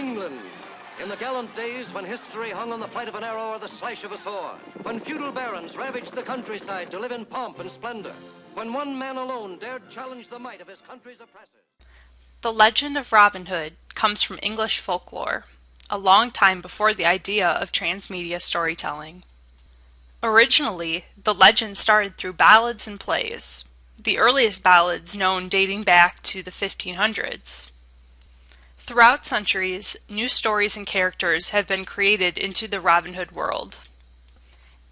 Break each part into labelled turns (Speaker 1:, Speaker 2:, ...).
Speaker 1: England. In the gallant days when history hung on the flight of an arrow or the slash of a sword, when feudal barons ravaged the countryside to live in pomp and splendor, when one man alone dared challenge the might of his country's oppressors.
Speaker 2: The legend of Robin Hood comes from English folklore, a long time before the idea of transmedia storytelling. Originally, the legend started through ballads and plays, the earliest ballads known dating back to the 1500s. Throughout centuries, new stories and characters have been created into the Robin Hood world.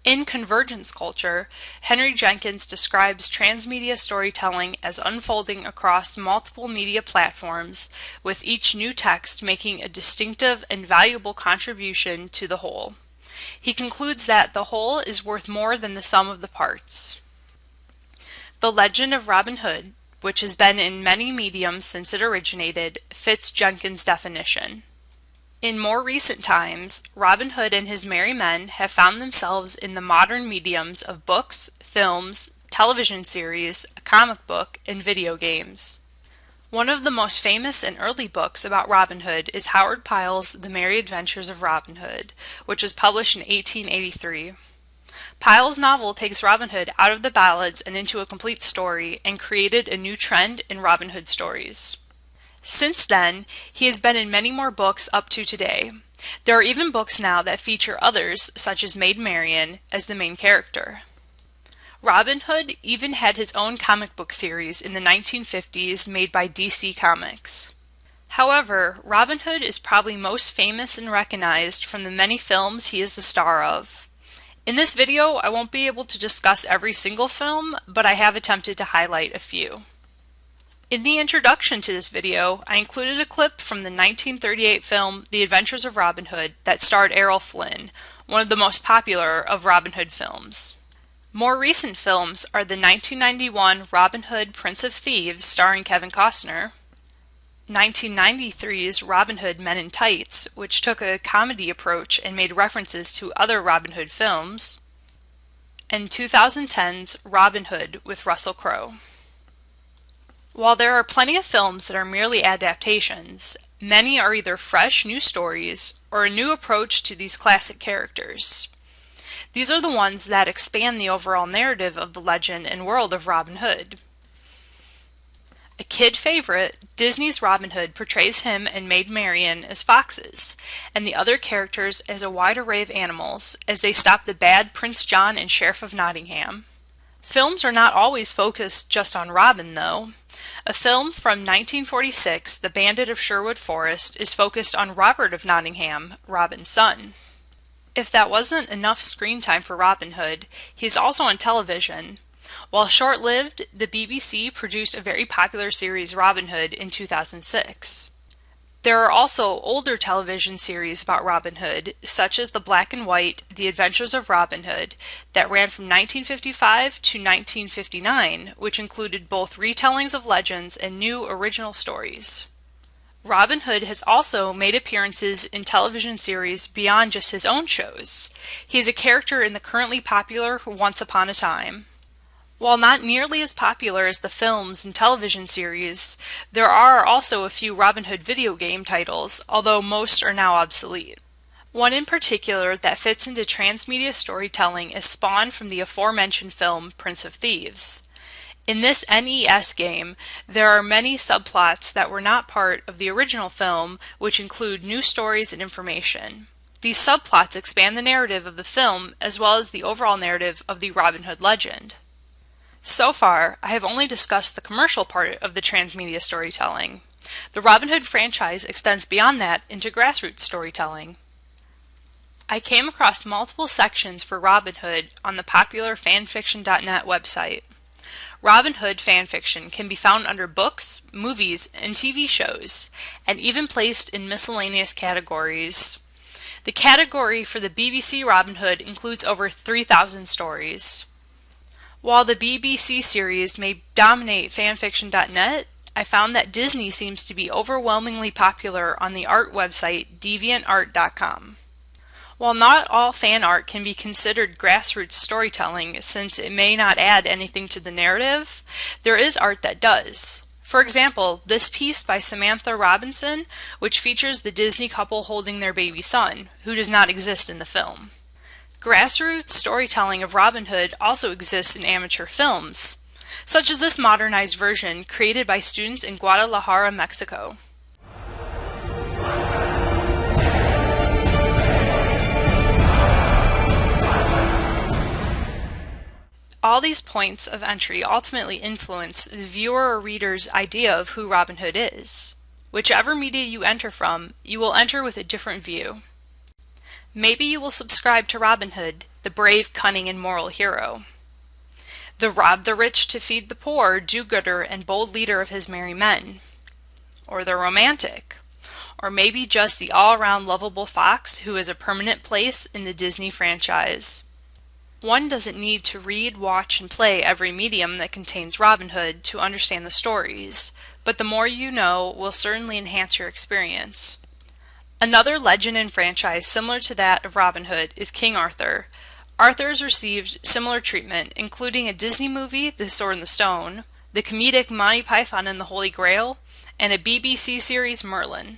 Speaker 2: In Convergence Culture, Henry Jenkins describes transmedia storytelling as unfolding across multiple media platforms, with each new text making a distinctive and valuable contribution to the whole. He concludes that the whole is worth more than the sum of the parts. The legend of Robin Hood, which has been in many mediums since it originated, fits Jenkins' definition. In more recent times, Robin Hood and his merry men have found themselves in the modern mediums of books, films, television series, a comic book, and video games. One of the most famous and early books about Robin Hood is Howard Pyle's The Merry Adventures of Robin Hood, which was published in 1883. Pyle's novel takes Robin Hood out of the ballads and into a complete story, and created a new trend in Robin Hood stories. Since then, he has been in many more books up to today. There are even books now that feature others, such as Maid Marian, as the main character. Robin Hood even had his own comic book series in the 1950s made by DC Comics. However, Robin Hood is probably most famous and recognized from the many films he is the star of. In this video, I won't be able to discuss every single film, but I have attempted to highlight a few. In the introduction to this video, I included a clip from the 1938 film The Adventures of Robin Hood that starred Errol Flynn, one of the most popular of Robin Hood films. More recent films are the 1991 Robin Hood, Prince of Thieves starring Kevin Costner, 1993's Robin Hood Men in Tights, which took a comedy approach and made references to other Robin Hood films, and 2010's Robin Hood with Russell Crowe. While there are plenty of films that are merely adaptations, many are either fresh new stories or a new approach to these classic characters. These are the ones that expand the overall narrative of the legend and world of Robin Hood. A kid favorite, Disney's Robin Hood portrays him and Maid Marian as foxes, and the other characters as a wide array of animals, as they stop the bad Prince John and Sheriff of Nottingham. Films are not always focused just on Robin, though. A film from 1946, The Bandit of Sherwood Forest, is focused on Robert of Nottingham, Robin's son. If that wasn't enough screen time for Robin Hood, he's also on television. While short-lived, the BBC produced a very popular series Robin Hood in 2006. There are also older television series about Robin Hood, such as the black and white The Adventures of Robin Hood, that ran from 1955 to 1959, which included both retellings of legends and new original stories. Robin Hood has also made appearances in television series beyond just his own shows. He is a character in the currently popular Once Upon a Time. While not nearly as popular as the films and television series, there are also a few Robin Hood video game titles, although most are now obsolete. One in particular that fits into transmedia storytelling is spawned from the aforementioned film Prince of Thieves. In this NES game, there are many subplots that were not part of the original film, which include new stories and information. These subplots expand the narrative of the film as well as the overall narrative of the Robin Hood legend. So far, I have only discussed the commercial part of the transmedia storytelling. The Robin Hood franchise extends beyond that into grassroots storytelling. I came across multiple sections for Robin Hood on the popular fanfiction.net website. Robin Hood fanfiction can be found under books, movies, and TV shows, and even placed in miscellaneous categories. The category for the BBC Robin Hood includes over 3,000 stories. While the BBC series may dominate fanfiction.net, I found that Disney seems to be overwhelmingly popular on the art website deviantart.com. While not all fan art can be considered grassroots storytelling since it may not add anything to the narrative, there is art that does. For For example, this piece by Samantha Robinson, which features the Disney couple holding their baby son, who does not exist in the film. Grassroots storytelling of Robin Hood also exists in amateur films, such as this modernized version created by students in Guadalajara, Mexico. All these points of entry ultimately influence the viewer or reader's idea of who Robin Hood is. Whichever media you enter from, you will enter with a different view. Maybe you will subscribe to Robin Hood, the brave, cunning, and moral hero. The rob the rich to feed the poor, do-gooder, and bold leader of his merry men. Or the romantic. Or maybe just the all-around lovable fox who has a permanent place in the Disney franchise. One doesn't need to read, watch, and play every medium that contains Robin Hood to understand the stories, but the more you know will certainly enhance your experience. Another legend and franchise similar to that of Robin Hood is King Arthur. Arthur's received similar treatment, including a Disney movie, The Sword and the Stone, the comedic Monty Python and the Holy Grail, and a BBC series, Merlin.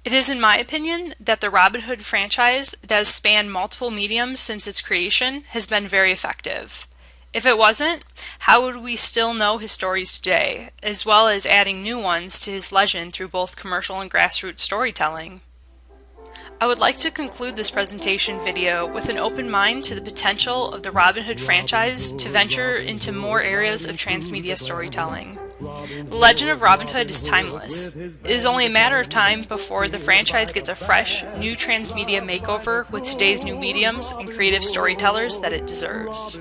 Speaker 2: It is in my opinion that the Robin Hood franchise that has spanned multiple mediums since its creation has been very effective. If it wasn't, how would we still know his stories today, as well as adding new ones to his legend through both commercial and grassroots storytelling? I would like to conclude this presentation video with an open mind to the potential of the Robin Hood franchise to venture into more areas of transmedia storytelling. The legend of Robin Hood is timeless. It is only a matter of time before the franchise gets a fresh, new transmedia makeover with today's new mediums and creative storytellers that it deserves.